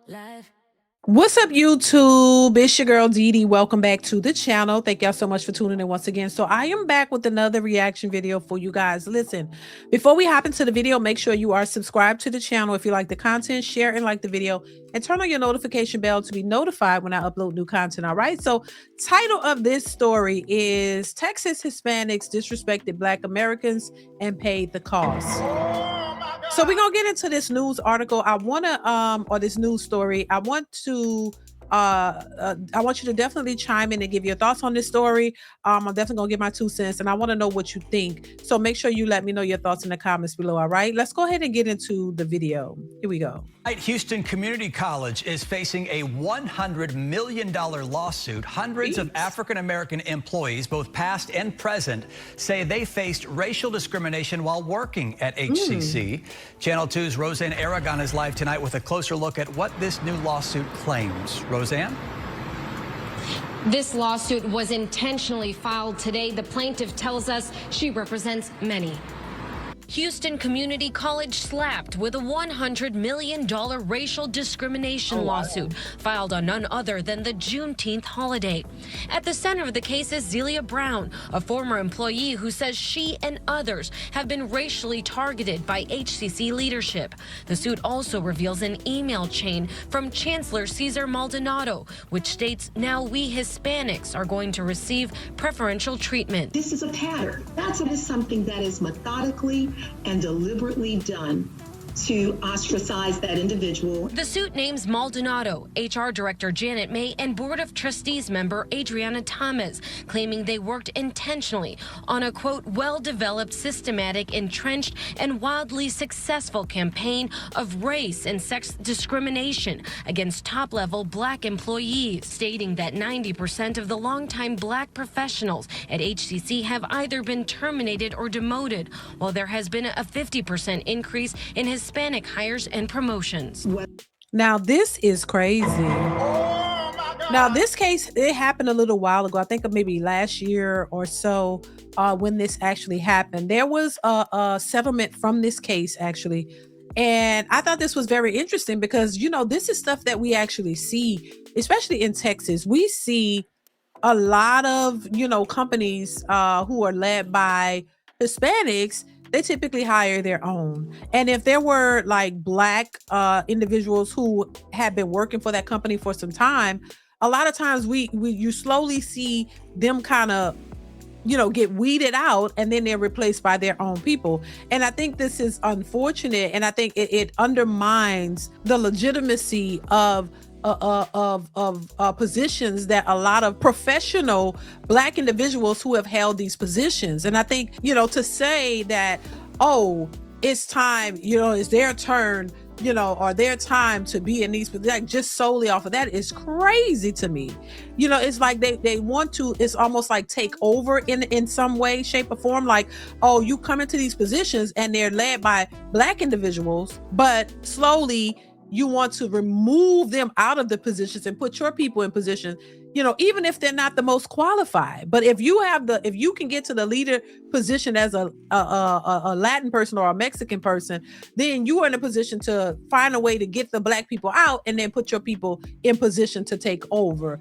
Life. What's up, YouTube? It's your girl Dee. Welcome back to the channel. Thank y'all so much for tuning in once again. So I am back with another reaction video for you guys. Listen, before we hop into the video, make sure you are subscribed to the channel. If you like the content, share and like the video, and turn on your notification bell to be notified when I upload new content. All right. So title of this story is Texas Hispanics disrespected Black Americans and paid the cost. So we're gonna get into this news article. I wanna or this news story. I want you to definitely chime in and give your thoughts on this story. I'm definitely gonna give my 2 cents, and I want to know what you think. So make sure you let me know your thoughts in the comments below. All right, let's go ahead and get into the video. Here we go. Houston Community College is facing a $100 million lawsuit. Hundreds of African-American employees, both past and present, say they faced racial discrimination while working at HCC. Channel 2's Roseanne Aragon is live tonight with a closer look at what this new lawsuit claims. Roseanne? This lawsuit was intentionally filed today. The plaintiff tells us she represents many. Houston Community College slapped with a $100 million racial discrimination lawsuit filed on none other than the Juneteenth holiday. At the center of the case is Zelia Brown, a former employee who says she and others have been racially targeted by HCC leadership. The suit also reveals an email chain from Chancellor Cesar Maldonado, which states now we Hispanics are going to receive preferential treatment. This is a pattern. That's something that is methodically and deliberately done to ostracize that individual. The suit names Maldonado, HR Director Janet May, and Board of Trustees member Adriana Thomas, claiming they worked intentionally on a, quote, well-developed, systematic, entrenched, and wildly successful campaign of race and sex discrimination against top-level Black employees, stating that 90% of the longtime Black professionals at HCC have either been terminated or demoted, while there has been a 50% increase in Hispanic hires and promotions. Now, this is crazy. Now, this case, it happened a little while ago. I think maybe last year or so when this actually happened. There was a settlement from this case, actually. And I thought this was very interesting because, you know, this is stuff that we actually see, especially in Texas. We see a lot of, you know, companies who are led by Hispanics. They typically hire their own. And if there were like Black individuals who had been working for that company for some time, a lot of times you slowly see them kind of, you know, get weeded out, and then they're replaced by their own people. And I think this is unfortunate, and I think it undermines the legitimacy of positions that a lot of professional Black individuals who have held these positions. And I think, you know, to say that, oh, it's time, you know, it's their turn, you know, or their time to be in these positions, like, just solely off of that is crazy to me. You know, it's like they want to, it's almost like take over in some way, shape or form. Like, oh, you come into these positions and they're led by Black individuals, but slowly you want to remove them out of the positions and put your people in position, you know, even if they're not the most qualified. But if you can get to the leader position as a Latin person or a Mexican person, then you are in a position to find a way to get the Black people out and then put your people in position to take over.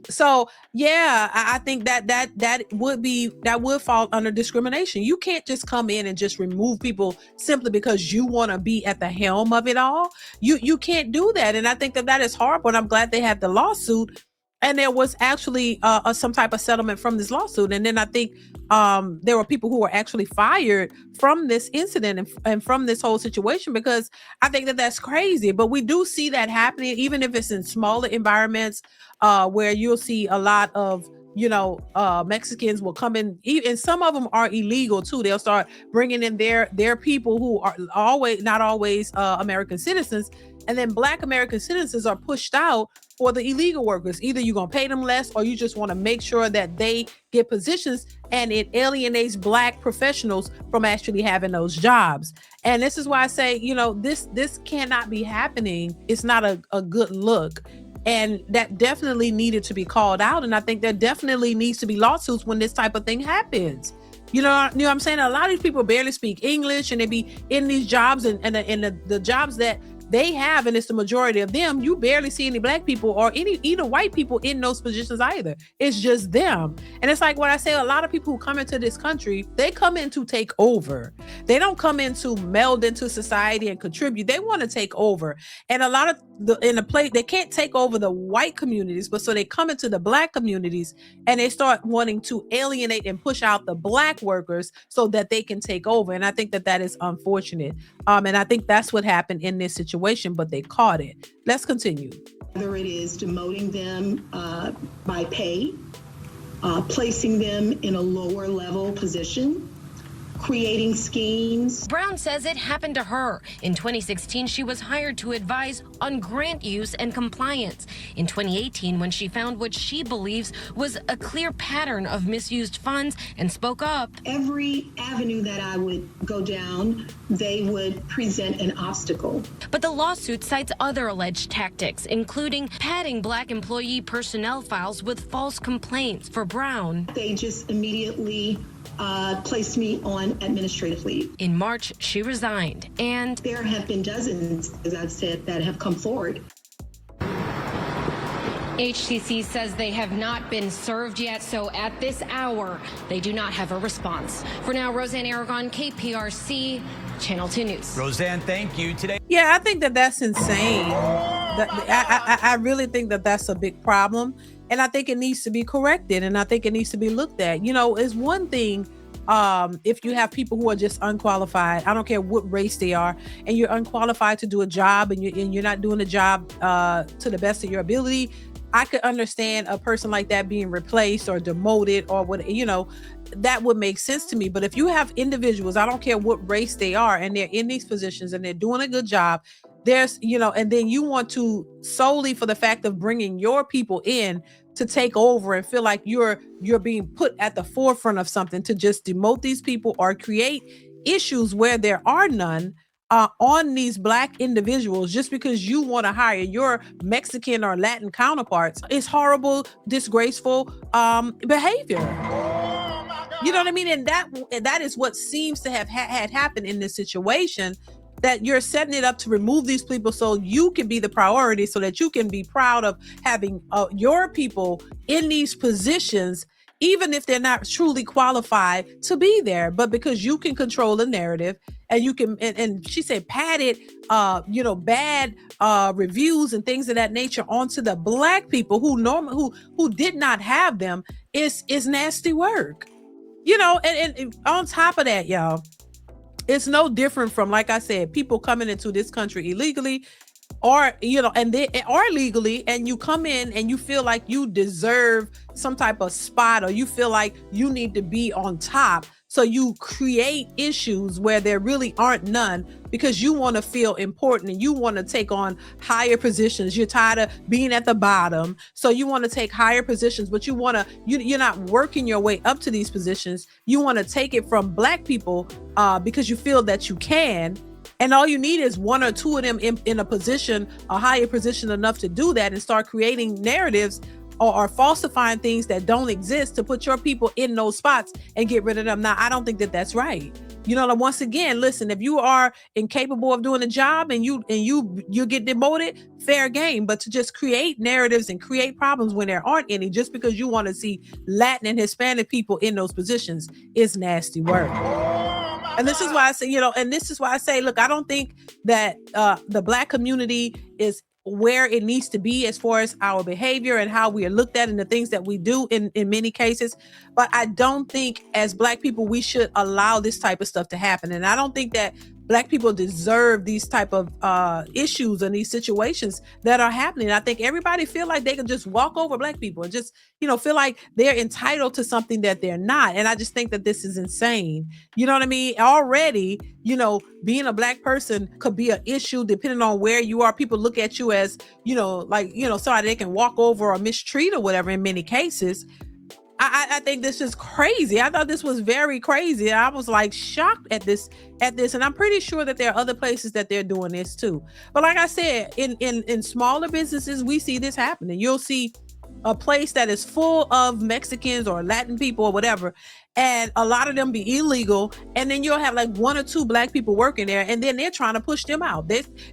So yeah, I think that would fall under discrimination. You can't just come in and just remove people simply because you want to be at the helm of it all. You can't do that. And I think that is horrible. And I'm glad they had the lawsuit. And there was actually some type of settlement from this lawsuit. And then I think there were people who were actually fired from this incident and from this whole situation, because I think that's crazy. But we do see that happening, even if it's in smaller environments where you'll see a lot of, you know, Mexicans will come in, and some of them are illegal too. They'll start bringing in their people who are not always American citizens. And then Black American citizens are pushed out for the illegal workers. Either you're going to pay them less, or you just want to make sure that they get positions, and it alienates Black professionals from actually having those jobs. And this is why I say, you know, this cannot be happening. It's not a good look. And that definitely needed to be called out. And I think there definitely needs to be lawsuits when this type of thing happens. You know what I'm saying? A lot of these people barely speak English, and they be in these jobs, and the jobs that they have, and it's the majority of them, you barely see any black people or even white people in those positions either. It's just them. And it's like what I say, a lot of people who come into this country, they come in to take over. They don't come in to meld into society and contribute. They want to take over. And a lot of they can't take over the white communities, but so they come into the black communities and they start wanting to alienate and push out the black workers so that they can take over. And I think that is unfortunate. And I think that's what happened in this situation, but they caught it. Let's continue. Whether it is demoting them by pay, placing them in a lower level position, creating schemes. Brown says it happened to her. In 2016, she was hired to advise on grant use and compliance. In 2018, when she found what she believes was a clear pattern of misused funds and spoke up. Every avenue that I would go down, they would present an obstacle. But the lawsuit cites other alleged tactics, including padding black employee personnel files with false complaints for Brown. They just immediately placed me on administrative leave. In March, she resigned, and there have been dozens, as I've said, that have come forward. HCC says they have not been served yet, so at this hour, they do not have a response. For now, Roseanne Aragon, KPRC, Channel 2 News. Roseanne, thank you. Today. Yeah, I think that's insane. I really think that's a big problem. And I think it needs to be corrected, and I think it needs to be looked at. You know, it's one thing if you have people who are just unqualified. I don't care what race they are, and you're unqualified to do a job, and you're not doing the job to the best of your ability. I could understand a person like that being replaced or demoted or what, that would make sense to me. But if you have individuals, I don't care what race they are, and they're in these positions and they're doing a good job, and then you want to, solely for the fact of bringing your people in to take over and feel like you're being put at the forefront of something, to just demote these people or create issues where there are none on these black individuals just because you want to hire your Mexican or Latin counterparts is horrible, disgraceful behavior. You know what I mean? And that is what seems to have had happened in this situation, that you're setting it up to remove these people so you can be the priority, so that you can be proud of having your people in these positions, even if they're not truly qualified to be there. But because you can control the narrative, and you can, and she said padded, bad reviews and things of that nature onto the black people who did not have them is nasty work. And on top of that, y'all, it's no different from, like I said, people coming into this country illegally or legally, and you come in and you feel like you deserve some type of spot, or you feel like you need to be on top. So you create issues where there really aren't none, because you want to feel important and you want to take on higher positions. You're tired of being at the bottom, so you want to take higher positions, but you're not working your way up to these positions. You want to take it from black people because you feel that you can. And all you need is one or two of them in a position, a higher position enough to do that, and start creating narratives or falsifying things that don't exist to put your people in those spots and get rid of them. Now, I don't think that that's right. Once again, listen, if you are incapable of doing a job and you get demoted, fair game. But to just create narratives and create problems when there aren't any, just because you want to see Latin and Hispanic people in those positions, is nasty work. And this is why I say, look, I don't think that the black community is where it needs to be as far as our behavior and how we are looked at and the things that we do in many cases. But I don't think as black people, we should allow this type of stuff to happen. And I don't think that black people deserve these type of issues and these situations that are happening. I think everybody feel like they can just walk over black people and just, feel like they're entitled to something that they're not. And I just think that this is insane. You know what I mean? Already, being a black person could be an issue depending on where you are. People look at you as, somebody they can walk over or mistreat or whatever in many cases. I think this is crazy. I thought this was very crazy. I was like shocked at this. And I'm pretty sure that there are other places that they're doing this too. But like I said, in smaller businesses, we see this happening. You'll see a place that is full of Mexicans or Latin people or whatever, and a lot of them be illegal, and then you'll have like 1 or 2 black people working there, and then they're trying to push them out.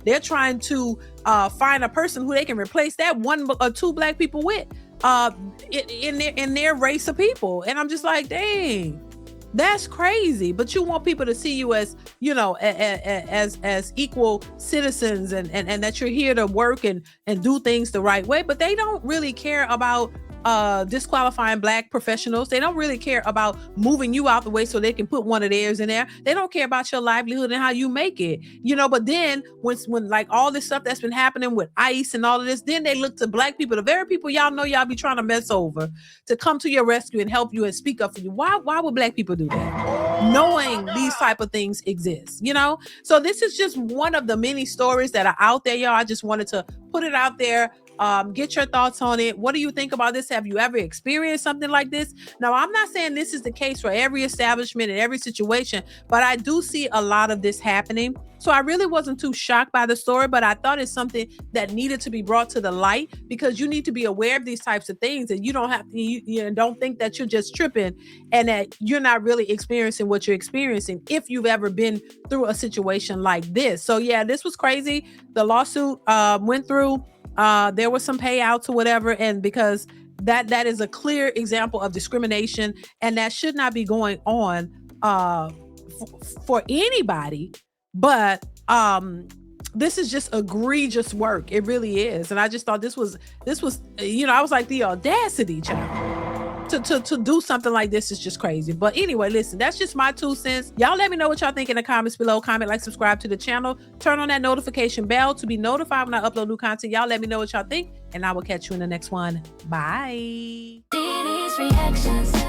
They're trying to find a person who they can replace that 1 or 2 black people with in their race of people. And I'm just like, dang, that's crazy. But you want people to see you as, you know, as equal citizens, and that you're here to work and do things the right way. But they don't really care about disqualifying black professionals. They don't really care about moving you out the way so they can put one of theirs in there. They don't care about your livelihood and how you make it, you know. But then when like all this stuff that's been happening with ICE and all of this, then they look to black people, the very people y'all know y'all be trying to mess over, to come to your rescue and help you and speak up for you. Why would black people do that, knowing these type of things exist, you know? So this is just one of the many stories that are out there, y'all. I just wanted to put it out there. Get your thoughts on it. What do you think about this? Have you ever experienced something like this? Now, I'm not saying this is the case for every establishment and every situation, but I do see a lot of this happening. So I really wasn't too shocked by the story, but I thought it's something that needed to be brought to the light, because you need to be aware of these types of things, and you don't have to, you don't think that you're just tripping and that you're not really experiencing what you're experiencing if you've ever been through a situation like this. So yeah, this was crazy. The lawsuit went through. There were some payouts or whatever, and because that is a clear example of discrimination, and that should not be going on for anybody. But this is just egregious work. It really is. And I just thought this was, you know, I was like, the audacity, child, to do something like this is just crazy. But anyway, listen, that's just my 2 cents. Y'all let me know what y'all think in the comments below. Comment, like, subscribe to the channel. Turn on that notification bell to be notified when I upload new content. Y'all let me know what y'all think, and I will catch you in the next one. Bye. DeeDeesReactions.